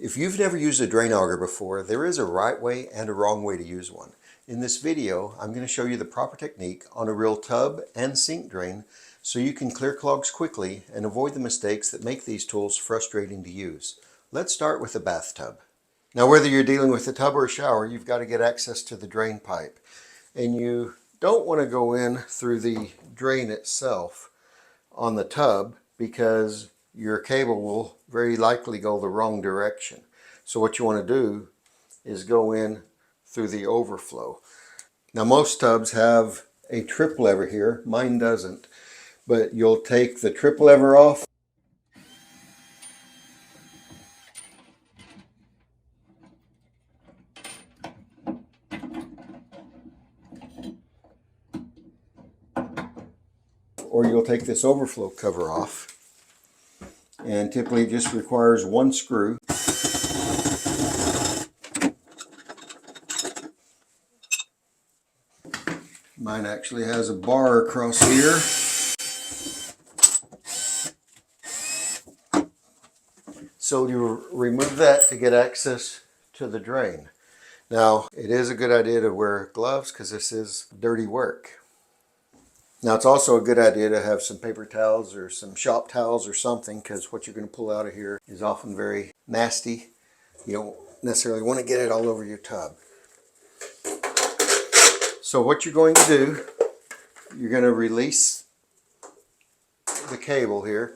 If you've never used a drain auger before, there is a right way and a wrong way to use one. In this video, I'm going to show you the proper technique on a real tub and sink drain so you can clear clogs quickly and avoid the mistakes that make these tools frustrating to use. Let's start with the bathtub. Now, whether you're dealing with a tub or a shower, you've got to get access to the drain pipe. And you don't want to go in through the drain itself on the tub because your cable will very likely go the wrong direction. So what you want to do is go in through the overflow. Now most tubs have a trip lever here, mine doesn't, but you'll take the trip lever off or you'll take this overflow cover off, and typically it just requires one screw. Mine actually has a bar across here. So you remove that to get access to the drain. Now, it is a good idea to wear gloves because this is dirty work. Now, it's also a good idea to have some paper towels or some shop towels or something, because what you're going to pull out of here is often very nasty. You don't necessarily want to get it all over your tub. So what you're going to do, you're going to release the cable here.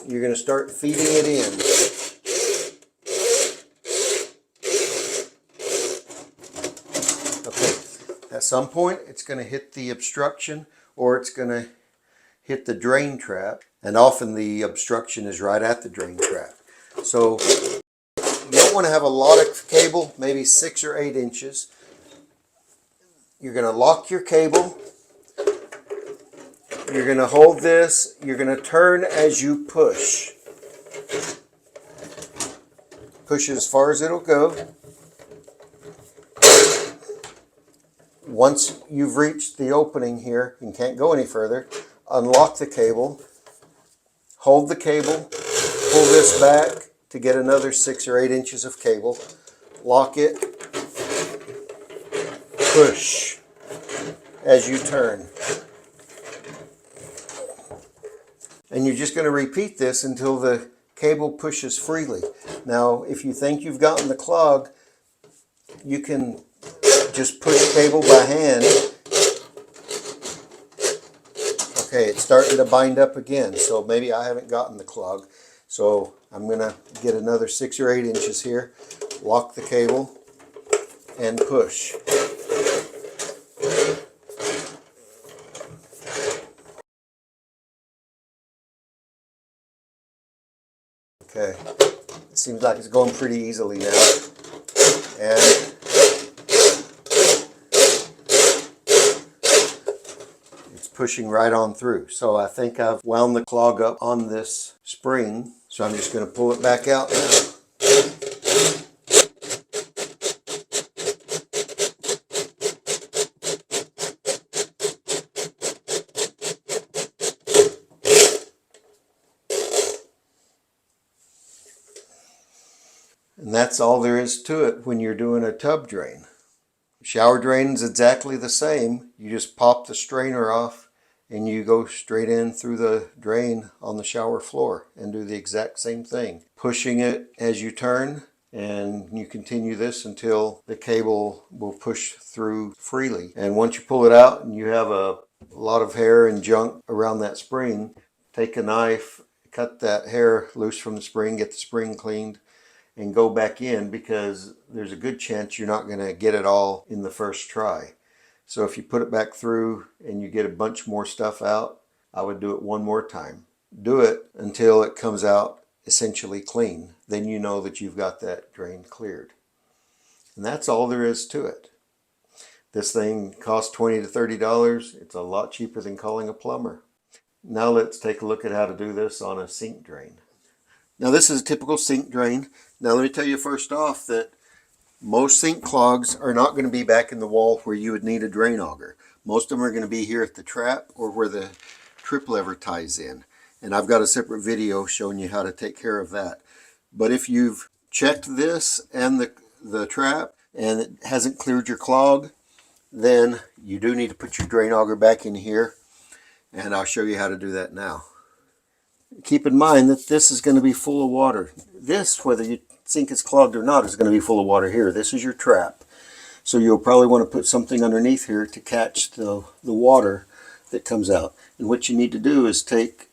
You're going to start feeding it in. Okay, at some point it's going to hit the obstruction or it's going to hit the drain trap, and often the obstruction is right at the drain trap. So you don't want to have a lot of cable, maybe 6 or 8 inches. You're going to lock your cable. You're going to hold this. You're going to turn as you push. Push it as far as it'll go. Once you've reached the opening here and can't go any further, unlock the cable. Hold the cable. Pull this back to get another 6 or 8 inches of cable. Lock it. Push as you turn. And you're just going to repeat this until the cable pushes freely. Now, if you think you've gotten the clog, you can just push cable by hand. Okay, it's starting to bind up again, so maybe I haven't gotten the clog. So I'm going to get another 6 or 8 inches here, lock the cable, and push. Okay, it seems like it's going pretty easily now. And it's pushing right on through. So I think I've wound the clog up on this spring. So I'm just going to pull it back out now. And that's all there is to it when you're doing a tub drain. Shower drain is exactly the same. You just pop the strainer off and you go straight in through the drain on the shower floor and do the exact same thing. Pushing it as you turn, and you continue this until the cable will push through freely. And once you pull it out and you have a lot of hair and junk around that spring, take a knife, cut that hair loose from the spring, get the spring cleaned, and go back in, because there's a good chance you're not going to get it all in the first try. So if you put it back through and you get a bunch more stuff out, I would do it one more time. Do it until it comes out essentially clean. Then you know that you've got that drain cleared. And that's all there is to it. This thing costs $20 to $30. It's a lot cheaper than calling a plumber. Now let's take a look at how to do this on a sink drain. Now this is a typical sink drain. Now let me tell you first off that most sink clogs are not going to be back in the wall where you would need a drain auger. Most of them are going to be here at the trap or where the trip lever ties in. And I've got a separate video showing you how to take care of that. But if you've checked this and the trap and it hasn't cleared your clog, then you do need to put your drain auger back in here, and I'll show you how to do that now. Keep in mind that this is going to be full of water. This, whether you think it's clogged or not, is going to be full of water here. This is your trap. So you'll probably want to put something underneath here to catch the water that comes out. And what you need to do is take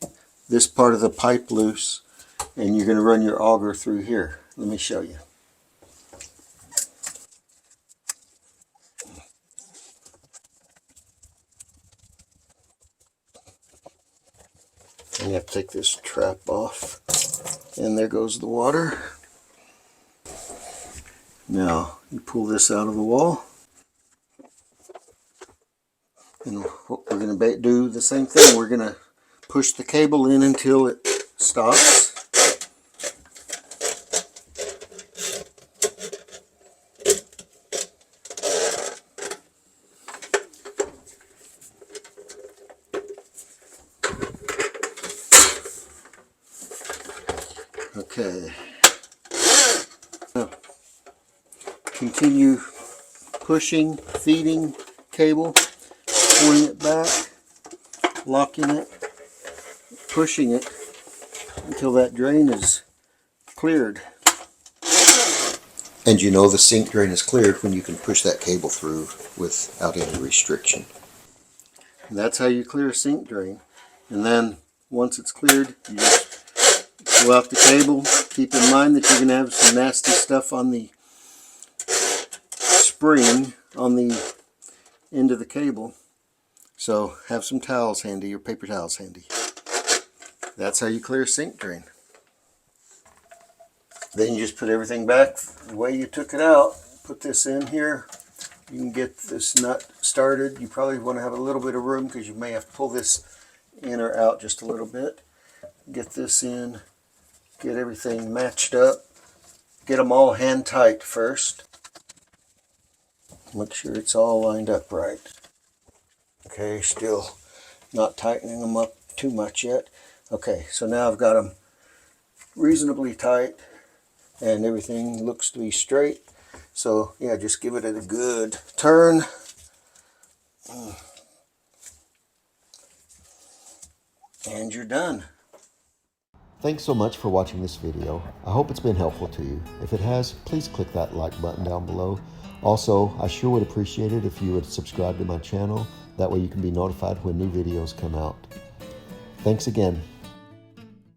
this part of the pipe loose, and you're going to run your auger through here. Let me show you. And you have to take this trap off, and there goes the water. Now you pull this out of the wall, and what we're going to do the same thing. We're going to push the cable in until it stops. Okay. Now, continue pushing, feeding cable, pulling it back, locking it, pushing it until that drain is cleared. And you know the sink drain is cleared when you can push that cable through without any restriction. And that's how you clear a sink drain. And then once it's cleared, you just pull out the cable. Keep in mind that you're going to have some nasty stuff on the spring on the end of the cable. So have some towels handy, or paper towels handy. That's how you clear a sink drain. Then you just put everything back the way you took it out. Put this in here. You can get this nut started. You probably want to have a little bit of room because you may have to pull this in or out just a little bit. Get this in. Get everything matched up. Get them all hand tight first. Make sure it's all lined up right. Okay, still not tightening them up too much yet. Okay, so now I've got them reasonably tight and everything looks to be straight. So yeah, just give it a good turn. And you're done. Thanks so much for watching this video. I hope it's been helpful to you. If it has, please click that like button down below. Also, I sure would appreciate it if you would subscribe to my channel. That way you can be notified when new videos come out. Thanks again.